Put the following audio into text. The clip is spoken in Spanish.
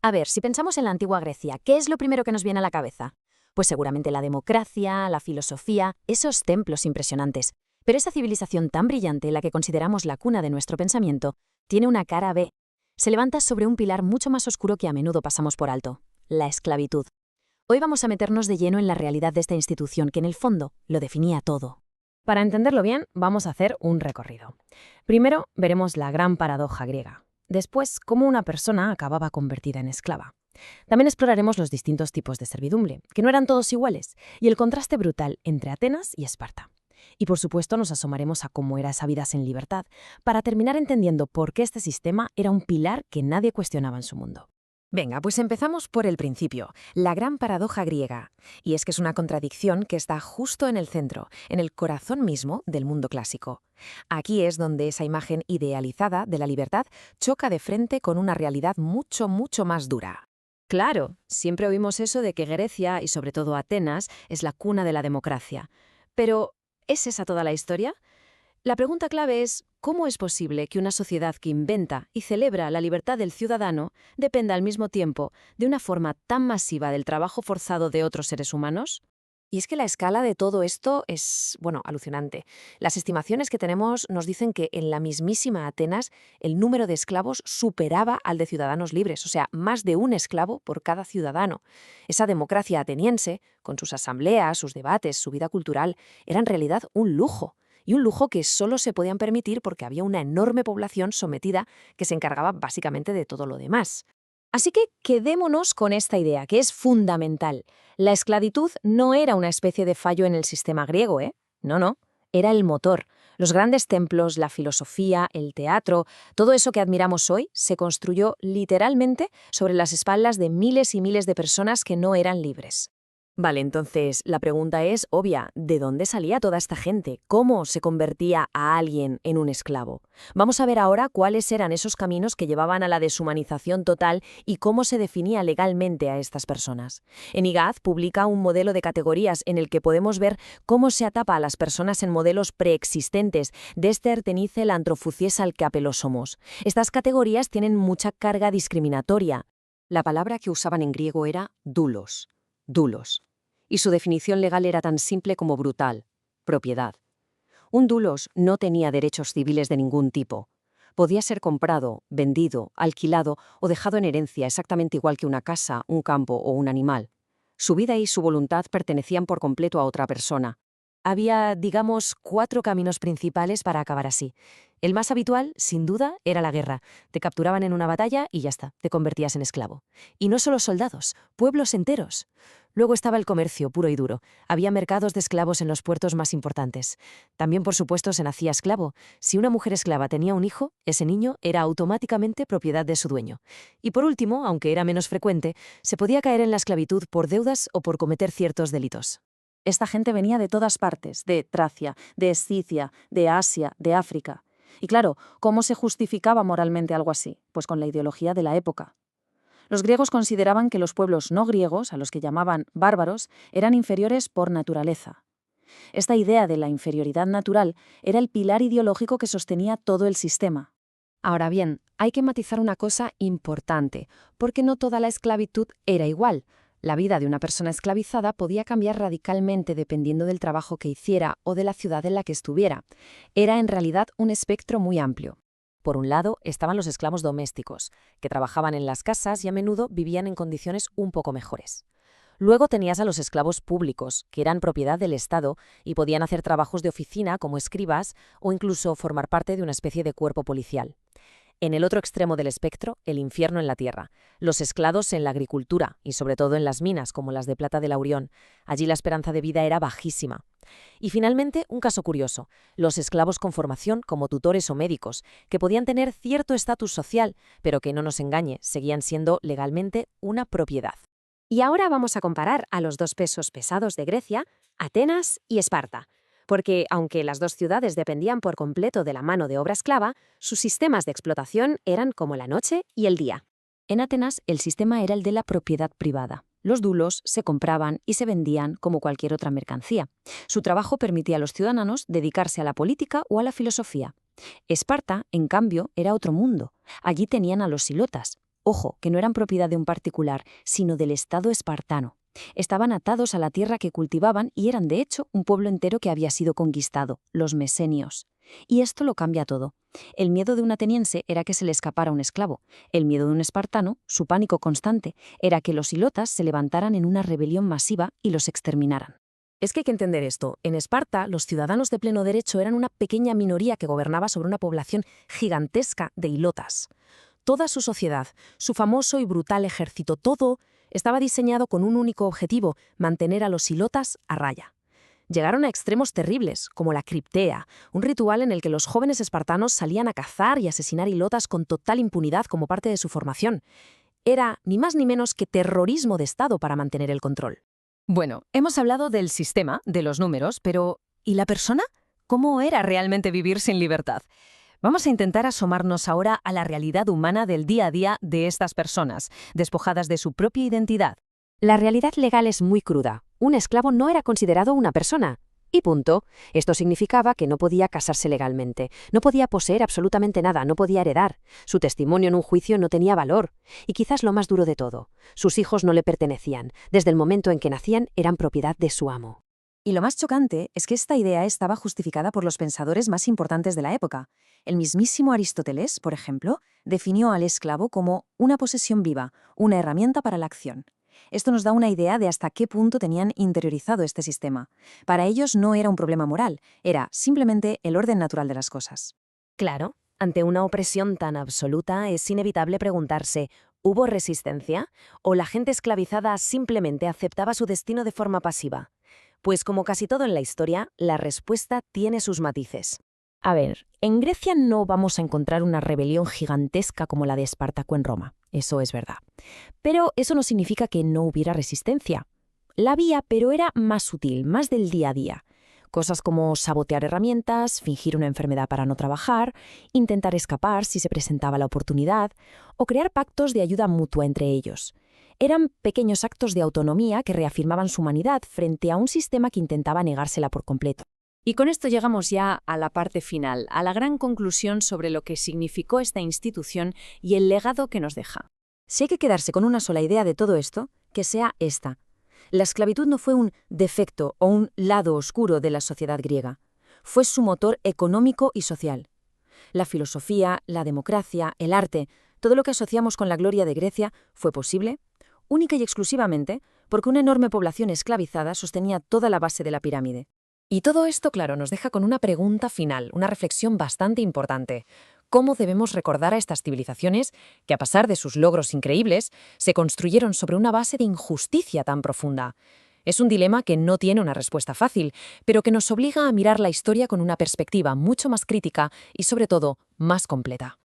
A ver, si pensamos en la antigua Grecia, ¿qué es lo primero que nos viene a la cabeza? Pues seguramente la democracia, la filosofía, esos templos impresionantes. Pero esa civilización tan brillante, la que consideramos la cuna de nuestro pensamiento, tiene una cara B. Se levanta sobre un pilar mucho más oscuro que a menudo pasamos por alto: la esclavitud. Hoy vamos a meternos de lleno en la realidad de esta institución que en el fondo lo definía todo. Para entenderlo bien, vamos a hacer un recorrido. Primero, veremos la gran paradoja griega. Después, cómo una persona acababa convertida en esclava. También exploraremos los distintos tipos de servidumbre, que no eran todos iguales, y el contraste brutal entre Atenas y Esparta. Y por supuesto nos asomaremos a cómo era esa vida sin libertad, para terminar entendiendo por qué este sistema era un pilar que nadie cuestionaba en su mundo. Venga, pues empezamos por el principio, la gran paradoja griega. Y es que es una contradicción que está justo en el centro, en el corazón mismo del mundo clásico. Aquí es donde esa imagen idealizada de la libertad choca de frente con una realidad mucho, mucho más dura. Claro, siempre oímos eso de que Grecia, y sobre todo Atenas, es la cuna de la democracia. Pero, ¿es esa toda la historia? La pregunta clave es, ¿cómo es posible que una sociedad que inventa y celebra la libertad del ciudadano dependa al mismo tiempo de una forma tan masiva del trabajo forzado de otros seres humanos? Y es que la escala de todo esto es, alucinante. Las estimaciones que tenemos nos dicen que en la mismísima Atenas el número de esclavos superaba al de ciudadanos libres, o sea, más de un esclavo por cada ciudadano. Esa democracia ateniense, con sus asambleas, sus debates, su vida cultural, era en realidad un lujo. Y un lujo que solo se podían permitir porque había una enorme población sometida que se encargaba básicamente de todo lo demás. Así que quedémonos con esta idea, que es fundamental. La esclavitud no era una especie de fallo en el sistema griego, ¿eh? No, era el motor. Los grandes templos, la filosofía, el teatro, todo eso que admiramos hoy se construyó literalmente sobre las espaldas de miles y miles de personas que no eran libres. Vale, entonces la pregunta es obvia, ¿de dónde salía toda esta gente? ¿Cómo se convertía a alguien en un esclavo? Vamos a ver ahora cuáles eran esos caminos que llevaban a la deshumanización total y cómo se definía legalmente a estas personas. En IGAZ publica un modelo de categorías en el que podemos ver cómo se atapa a las personas en modelos preexistentes, Dester, Tenicel, Antrofuciesal, Capelosomos. Estas categorías tienen mucha carga discriminatoria. La palabra que usaban en griego era doulos. Y su definición legal era tan simple como brutal: propiedad. Un doulos no tenía derechos civiles de ningún tipo. Podía ser comprado, vendido, alquilado o dejado en herencia exactamente igual que una casa, un campo o un animal. Su vida y su voluntad pertenecían por completo a otra persona. Había, digamos, 4 caminos principales para acabar así. El más habitual, sin duda, era la guerra. Te capturaban en una batalla y ya está, te convertías en esclavo. Y no solo soldados, pueblos enteros. Luego estaba el comercio puro y duro. Había mercados de esclavos en los puertos más importantes. También, por supuesto, se nacía esclavo. Si una mujer esclava tenía un hijo, ese niño era automáticamente propiedad de su dueño. Y por último, aunque era menos frecuente, se podía caer en la esclavitud por deudas o por cometer ciertos delitos. Esta gente venía de todas partes, de Tracia, de Escicia, de Asia, de África. Y claro, ¿cómo se justificaba moralmente algo así? Pues con la ideología de la época. Los griegos consideraban que los pueblos no griegos, a los que llamaban bárbaros, eran inferiores por naturaleza. Esta idea de la inferioridad natural era el pilar ideológico que sostenía todo el sistema. Ahora bien, hay que matizar una cosa importante, porque no toda la esclavitud era igual. La vida de una persona esclavizada podía cambiar radicalmente dependiendo del trabajo que hiciera o de la ciudad en la que estuviera. Era en realidad un espectro muy amplio. Por un lado, estaban los esclavos domésticos, que trabajaban en las casas y a menudo vivían en condiciones un poco mejores. Luego tenías a los esclavos públicos, que eran propiedad del Estado y podían hacer trabajos de oficina como escribas o incluso formar parte de una especie de cuerpo policial. En el otro extremo del espectro, el infierno en la tierra, los esclavos en la agricultura y sobre todo en las minas como las de plata de Laurión. Allí la esperanza de vida era bajísima. Y finalmente, un caso curioso, los esclavos con formación como tutores o médicos, que podían tener cierto estatus social, pero que no nos engañe, seguían siendo legalmente una propiedad. Y ahora vamos a comparar a los dos pesos pesados de Grecia, Atenas y Esparta. Porque, aunque las dos ciudades dependían por completo de la mano de obra esclava, sus sistemas de explotación eran como la noche y el día. En Atenas, el sistema era el de la propiedad privada. Los doulos se compraban y se vendían como cualquier otra mercancía. Su trabajo permitía a los ciudadanos dedicarse a la política o a la filosofía. Esparta, en cambio, era otro mundo. Allí tenían a los silotas, Ojo, que no eran propiedad de un particular, sino del Estado espartano. Estaban atados a la tierra que cultivaban y eran, de hecho, un pueblo entero que había sido conquistado, los mesenios. Y esto lo cambia todo. El miedo de un ateniense era que se le escapara un esclavo. El miedo de un espartano, su pánico constante, era que los ilotas se levantaran en una rebelión masiva y los exterminaran. Es que hay que entender esto. En Esparta, los ciudadanos de pleno derecho eran una pequeña minoría que gobernaba sobre una población gigantesca de ilotas. Toda su sociedad, su famoso y brutal ejército, todo estaba diseñado con un único objetivo: mantener a los ilotas a raya. Llegaron a extremos terribles, como la criptea, un ritual en el que los jóvenes espartanos salían a cazar y asesinar ilotas con total impunidad como parte de su formación. Era ni más ni menos que terrorismo de Estado para mantener el control. Bueno, hemos hablado del sistema, de los números, pero ¿y la persona? ¿Cómo era realmente vivir sin libertad? Vamos a intentar asomarnos ahora a la realidad humana del día a día de estas personas, despojadas de su propia identidad. La realidad legal es muy cruda. Un esclavo no era considerado una persona. Y punto. Esto significaba que no podía casarse legalmente, no podía poseer absolutamente nada, no podía heredar. Su testimonio en un juicio no tenía valor. Y quizás lo más duro de todo, sus hijos no le pertenecían. Desde el momento en que nacían, eran propiedad de su amo. Y lo más chocante es que esta idea estaba justificada por los pensadores más importantes de la época. El mismísimo Aristóteles, por ejemplo, definió al esclavo como una posesión viva, una herramienta para la acción. Esto nos da una idea de hasta qué punto tenían interiorizado este sistema. Para ellos no era un problema moral, era simplemente el orden natural de las cosas. Claro, ante una opresión tan absoluta es inevitable preguntarse, ¿hubo resistencia? ¿O la gente esclavizada simplemente aceptaba su destino de forma pasiva? Pues como casi todo en la historia, la respuesta tiene sus matices. A ver, en Grecia no vamos a encontrar una rebelión gigantesca como la de Espartaco en Roma, eso es verdad. Pero eso no significa que no hubiera resistencia. La había, pero era más sutil, más del día a día. Cosas como sabotear herramientas, fingir una enfermedad para no trabajar, intentar escapar si se presentaba la oportunidad, o crear pactos de ayuda mutua entre ellos. Eran pequeños actos de autonomía que reafirmaban su humanidad frente a un sistema que intentaba negársela por completo. Y con esto llegamos ya a la parte final, a la gran conclusión sobre lo que significó esta institución y el legado que nos deja. Si hay que quedarse con una sola idea de todo esto, que sea esta. La esclavitud no fue un defecto o un lado oscuro de la sociedad griega. Fue su motor económico y social. La filosofía, la democracia, el arte, todo lo que asociamos con la gloria de Grecia fue posible, única y exclusivamente, porque una enorme población esclavizada sostenía toda la base de la pirámide. Y todo esto, claro, nos deja con una pregunta final, una reflexión bastante importante. ¿Cómo debemos recordar a estas civilizaciones que, a pesar de sus logros increíbles, se construyeron sobre una base de injusticia tan profunda? Es un dilema que no tiene una respuesta fácil, pero que nos obliga a mirar la historia con una perspectiva mucho más crítica y, sobre todo, más completa.